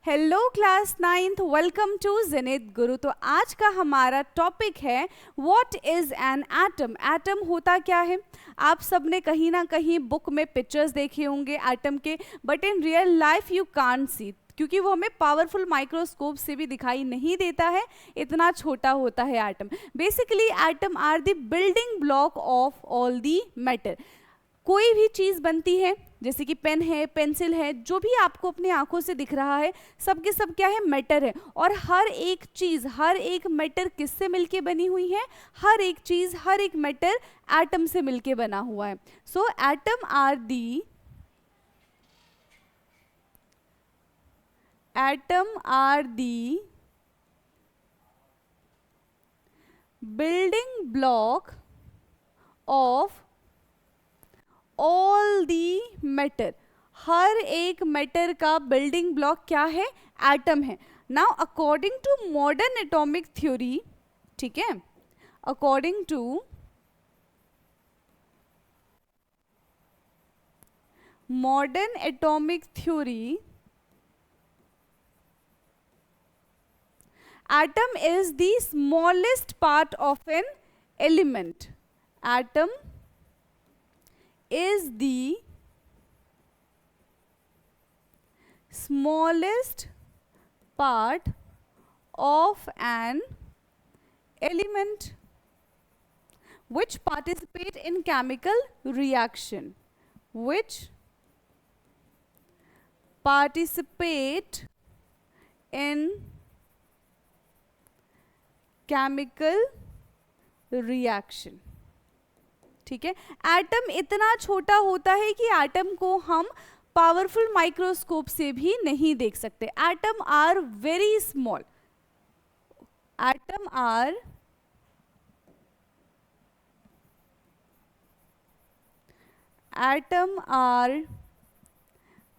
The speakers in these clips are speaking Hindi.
Hello class 9th, welcome to Zenith Guru. तो आज का हमारा टॉपिक है what is an atom. Atom होता क्या है? आप सबने कहीं ना कहीं बुक में पिक्चर्स देखे होंगे एटम के, but in real life you can't see, क्योंकि वो हमें पावरफुल माइक्रोस्कोप से भी दिखाई नहीं देता है, इतना छोटा होता है atom. Basically atom are the building block of all the matter. कोई भी चीज़ बनती है, जैसे कि पेन है, पेंसिल है, जो भी आपको अपनी आंखों से दिख रहा है, सब के सब क्या है? मैटर है। और हर एक चीज़, हर एक मैटर किससे मिलके बनी हुई है? हर एक चीज़, हर एक मैटर एटम से मिलके बना हुआ है। So atom are the building block of all the matter. हर एक मैटर का बिल्डिंग ब्लॉक क्या है? एटम है। Now according to modern atomic theory, ठीक है, according to modern atomic theory, atom is the smallest part of an element. Atom is the smallest part of an element which participate in chemical reaction, which participate in chemical reaction. ठीक है, एटम इतना छोटा होता है कि एटम को हम पावरफुल माइक्रोस्कोप से भी नहीं देख सकते। Atom are very small, atom are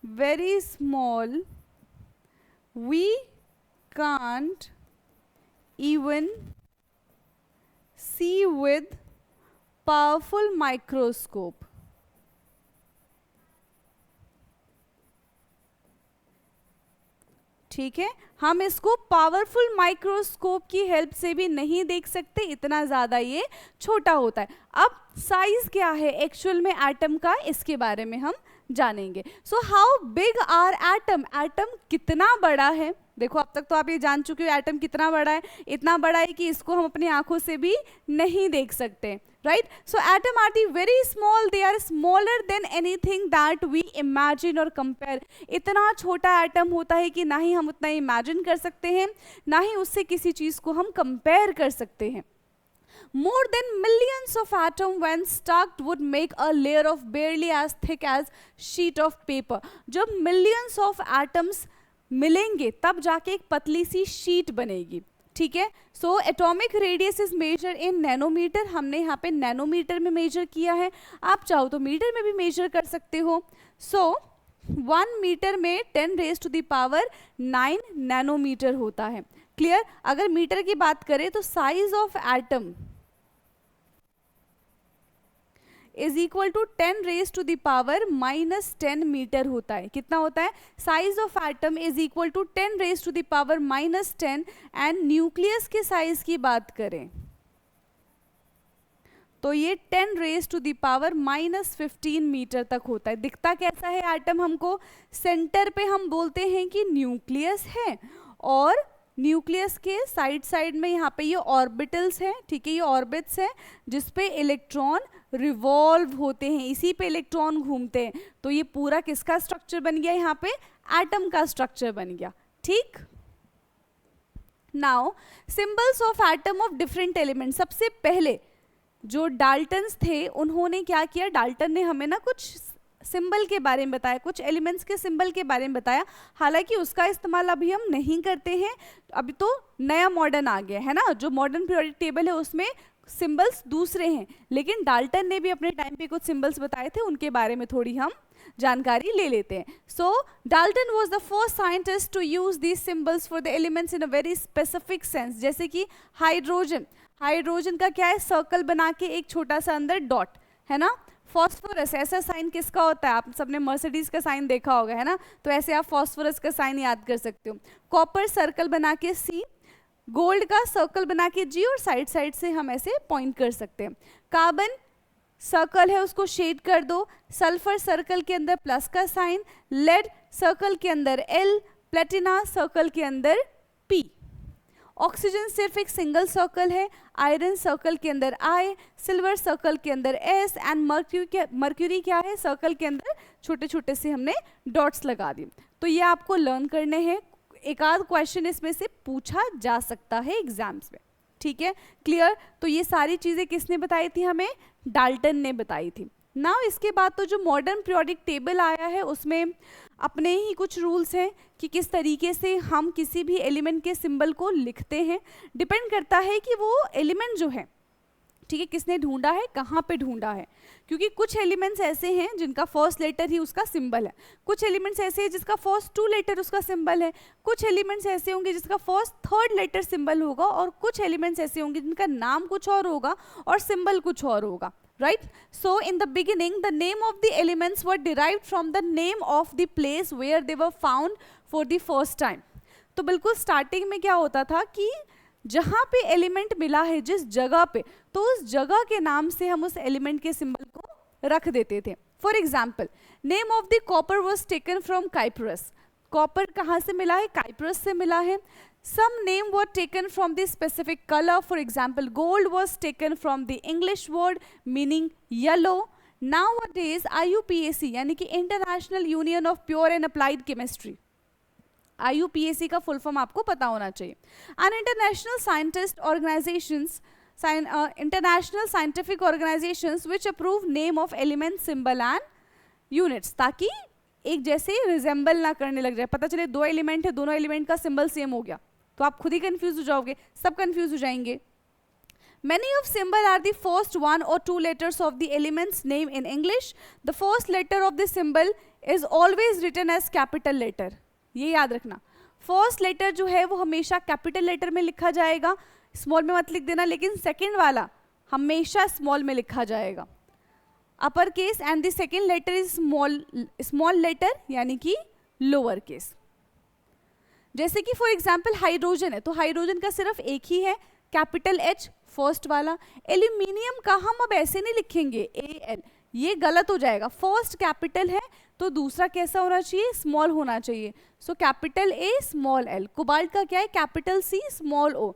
very small, we can't even see with powerful microscope. ठीक है, हम इसको पावरफुल माइक्रोस्कोप की हेल्प से भी नहीं देख सकते, इतना ज़्यादा ये छोटा होता है। अब साइज क्या है एक्चुअल में एटम का, इसके बारे में हम जानेंगे। So how big are atom? Atom कितना बड़ा है? देखो, अब तक तो आप ये जान चुके हो एटम कितना बड़ा है। इतना बड़ा है कि इसको हम अपनी आंखों से भी नहीं देख सकते, right? So atom are the very small, they are smaller than anything that we imagine और कंपेयर। इतना छोटा एटम होता है कि ना ही हम उतना इमेजिन कर सकते हैं, ना ही उससे किसी चीज़ को हम कंपेयर कर सकते हैं। More than millions of atoms when stacked would make a layer of barely as thick as sheet of paper. जब millions of atoms मिलेंगे तब जाके एक पतली सी शीट बनेगी। ठीक है, so atomic radius is measure in nanometer. हमने यहाँ पे नैनोमीटर में मेजर किया है, आप चाहो तो मीटर में भी मेजर कर सकते हो। सो 1 मीटर में 10⁻⁹ नैनोमीटर होता है। क्लियर? अगर मीटर की बात करें तो size of atom is equal to 10⁻⁻10 metre होता है। कितना होता है? Size of atom is equal to 10⁻⁻10। And nucleus के साइज की बात करें तो ये 10⁻⁻15 मीटर तक होता है। दिखता कैसा है एटम? हमको सेंटर पे हम बोलते हैं कि न्यूक्लियस है, और न्यूक्लियस के साइड साइड में यहाँ पे ये ऑर्बिटल्स हैं। ठीक है, ये ऑर्बिट्स हैं जिसपे इलेक्ट्रॉन रिवॉल्व होते हैं, इसी पे इलेक्ट्रॉन घूमते हैं। तो ये पूरा किसका स्ट्रक्चर बन गया? यहाँ पे एटम का स्ट्रक्चर बन गया। ठीक, now symbols of atom of different element. सबसे पहले जो डाल्टन्स थे उन्होंने क्या किया? डाल्टन ने हमें ना कुछ सिंबल के बारे में बताया, कुछ एलिमेंट्स के सिंबल के बारे में बताया। हालांकि उसका इस्तेमाल अभी हम नहीं करते हैं, अभी तो नया मॉडर्न आ गया है ना। जो मॉडर्न पीरियोडिक टेबल है उसमें सिंबल्स दूसरे हैं, लेकिन डाल्टन ने भी अपने टाइम पे कुछ सिंबल्स बताए थे, उनके बारे में थोड़ी हम जानकारी ले लेते हैं। So Dalton was the first scientist to use these symbols for the elements in a very specific sense. जैसे कि हाइड्रोजन, हाइड्रोजन का क्या है? सर्कल बना के एक छोटा सा अंदर डॉट है ना। फॉस्फोरस, ऐसा साइन किसका होता है? आप सबने मर्सिडीज का साइन देखा होगा, है ना, तो ऐसे आप फॉस्फोरस का साइन याद कर सकते हो। कॉपर सर्कल बना के C, गोल्ड का सर्कल बना के G, और साइड साइड से हम ऐसे पॉइंट कर सकते हैं। कार्बन सर्कल है उसको शेड कर दो, सल्फर सर्कल के अंदर प्लस का साइन, लेड सर्कल के अंदर L, प्लेटिना सर्कल के अंदर P। ऑक्सीजन सिर्फ एक सिंगल सर्कल है, आयरन सर्कल के अंदर I, सिल्वर सर्कल के अंदर S, एंड मर्क्यूरी क्या है? सर्कल के अंदर छोटे छोटे से हमने डॉट्स लगा दिए। तो ये आपको लर्न करने हैं, एक आध क्वेश्चन इसमें से पूछा जा सकता है एग्जाम्स में, ठीक है, क्लियर? तो ये सारी चीज़ें किसने बताई थी हमें? डाल्टन ने बताई थी। नाउ इसके बाद तो जो मॉडर्न पीरियोडिक टेबल आया है उसमें अपने ही कुछ रूल्स हैं कि किस तरीके से हम किसी भी एलिमेंट के सिंबल को लिखते हैं। डिपेंड करता है कि वो एलिमेंट जो है, ठीक है, किसने ढूंढा है, कहाँ पे ढूंढा है, क्योंकि कुछ एलिमेंट्स ऐसे हैं जिनका फर्स्ट लेटर ही उसका सिंबल है, कुछ एलिमेंट्स ऐसे हैं जिसका फर्स्ट 2 लेटर उसका सिंबल है, कुछ एलिमेंट्स ऐसे होंगे जिसका फर्स्ट 3rd लेटर सिंबल होगा, और कुछ एलिमेंट्स ऐसे होंगे जिनका नाम कुछ और होगा और सिंबल कुछ और होगा, right? So in the beginning the name of the elements were derived from the name of the place where they were found for the first time. तो बिल्कुल स्टार्टिंग में क्या होता था कि जहाँ पे एलिमेंट मिला है जिस जगह पे, तो उस जगह के नाम से हम उस एलिमेंट के सिंबल को रख देते थे। For example, name of the copper was taken from Cyprus. Copper कहाँ से मिला है? काइप्रस से मिला है। Some name were taken from the specific color. For example, gold was taken from the English word meaning yellow. Nowadays, IUPAC यानी कि International Union of Pure and Applied Chemistry, IUPAC का फुल फॉर्म आपको पता होना चाहिए। And international scientist organizations, international scientific organizations which approve name of element, symbol and units, ताकि एक जैसे रिजेंबल ना करने लग जाए, पता चले 2 एलिमेंट है, दोनों एलिमेंट का सिंबल सेम हो गया तो आप खुद ही कंफ्यूज हो जाओगे, सब कंफ्यूज हो जाएंगे। Many of symbol are the first 1 or 2 letters of the element's name in English. The first letter of the symbol is always written as capital letter. ये याद रखना, फर्स्ट लेटर जो है वो हमेशा कैपिटल लेटर में लिखा जाएगा, स्मॉल में मत लिख देना, लेकिन सेकेंड वाला हमेशा स्मॉल में लिखा जाएगा, upper case, and the second letter is small letter यानी कि लोअर केस। जैसे कि फॉर एग्जाम्पल हाइड्रोजन है, तो हाइड्रोजन का सिर्फ एक ही है, कैपिटल H फर्स्ट वाला। एल्यूमिनियम का हम अब ऐसे नहीं लिखेंगे AL, ये गलत हो जाएगा, फर्स्ट कैपिटल है तो दूसरा कैसा होना चाहिए? स्मॉल होना चाहिए, so capital A small L। Cobalt का क्या है? कैपिटल C स्मॉल O,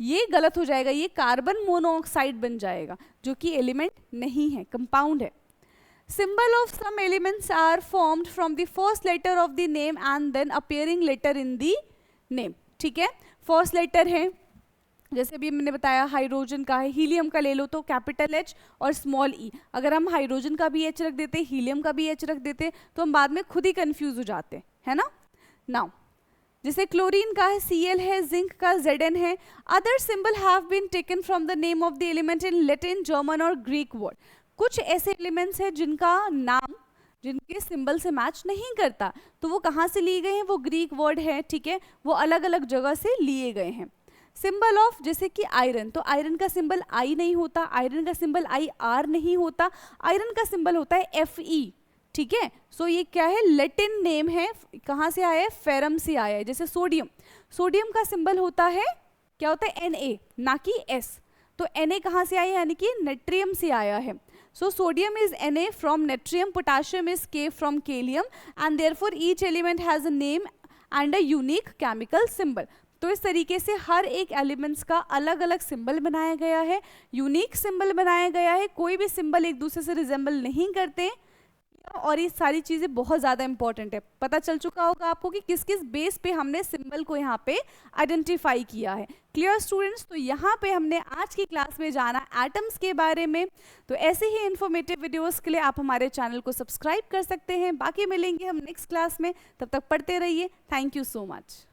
ये गलत हो जाएगा, ये कार्बन मोनोऑक्साइड बन जाएगा जो कि एलिमेंट नहीं है, कंपाउंड है। Symbol of some elements are formed from the first letter of the name and then appearing later in the name, ठीक है, फर्स्ट लेटर है, जैसे अभी मैंने बताया हाइड्रोजन का है, हीलियम का ले लो तो कैपिटल H और स्मॉल E। अगर हम हाइड्रोजन का भी H रख देते, हीलियम का भी H रख देते तो हम बाद में खुद ही कंफ्यूज हो जाते है ना। नाउ जैसे क्लोरीन का है Cl है, जिंक का Zn है। Other symbol have been taken from the name of the element in Latin, German और ग्रीक वर्ड। कुछ ऐसे एलिमेंट्स हैं जिनका नाम जिनके सिंबल से मैच नहीं करता, तो वो कहाँ से लिए गए हैं? वो ग्रीक वर्ड है, ठीक है, वो अलग अलग जगह से लिए गए हैं। सिंबल ऑफ, जैसे कि आयरन, तो आयरन का सिंबल I नहीं होता, आयरन का सिंबल IR नहीं होता, आयरन का सिंबल होता है Fe, ठीक है। सो ये क्या है? लैटिन नेम है, कहाँ से आया है? फेरम से आया है। जैसे सोडियम, सोडियम का सिंबल होता है, क्या होता है? Na, ना कि S, तो Na कहाँ से आया है? यानी कि नेट्रियम से आया है। So sodium is Na from natrium, potassium is K from kalium, and therefore each element has a name and a unique chemical symbol. तो इस तरीके से हर एक एलिमेंट्स का अलग अलग सिंबल बनाया गया है, यूनिक सिंबल बनाया गया है, कोई भी सिंबल एक दूसरे से रिजेंबल नहीं करते, और ये सारी चीज़ें बहुत ज़्यादा इंपॉर्टेंट है। पता चल चुका होगा आपको कि किस किस बेस पे हमने सिंबल को यहाँ पे आइडेंटिफाई किया है। Clear students? तो यहाँ पे हमने आज की क्लास में जाना एटम्स के बारे में। तो ऐसे ही इन्फॉर्मेटिव वीडियोस के लिए आप हमारे चैनल को सब्सक्राइब कर सकते हैं। बाकी मिलेंगे हम नेक्स्ट क्लास में, तब तक पढ़ते रहिए। Thank you so much.